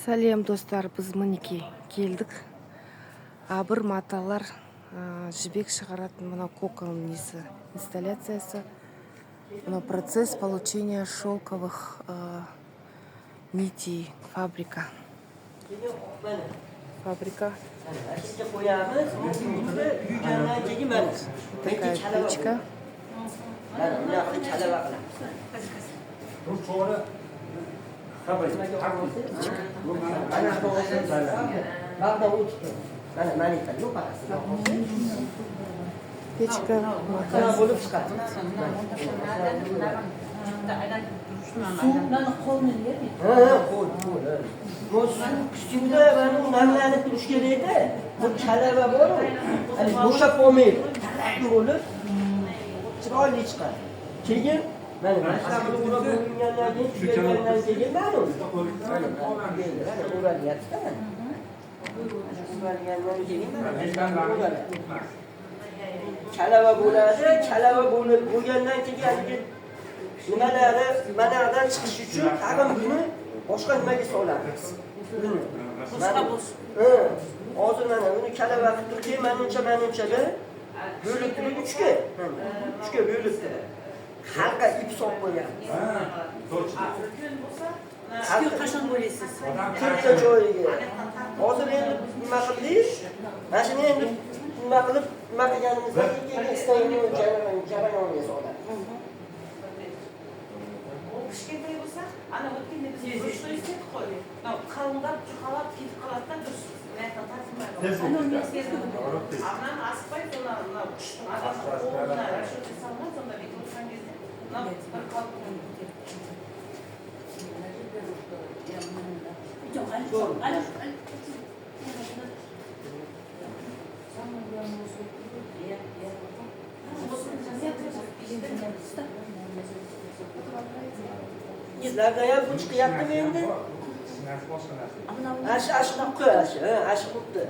Салем достар, біз мінекей келдік. Абыр маталар жібек шығаратын мына кокон несі инсталляциясы. Мына процесс получения шелковых нитей. Фабрика. Такая печка. Печка. Kalava bo'ladi, kalava bo'lgandan keyin nimalardan chiqish uchun tag'in buni boshqa nimaga solamiz. Hozir mana buni kalava qilib turib, menimchaga bo'lib turib uchga bo'lib turib. Halqa ip solib qo'yamiz. Ishga qachon bo'laysiz? Katta joyiga. Hozir endi nima qildik? Mana shuni endi nima qilganimizdan keyin istaydigan jarayonga solamiz. Kichkintoy bo'lsa, ana o'tganda biz go'shtni istab qo'ydik. Qalinglar, chuqalab ketib qoladi-da dursiz. Mendan tasmaydi. Ana men sezdim. Amman asbay ularni qushni adamlar shu desamlar, sonda bitirsangiz, bir qolib Sizlarda ham bu chiqyaptimi endi? Ash qurdi.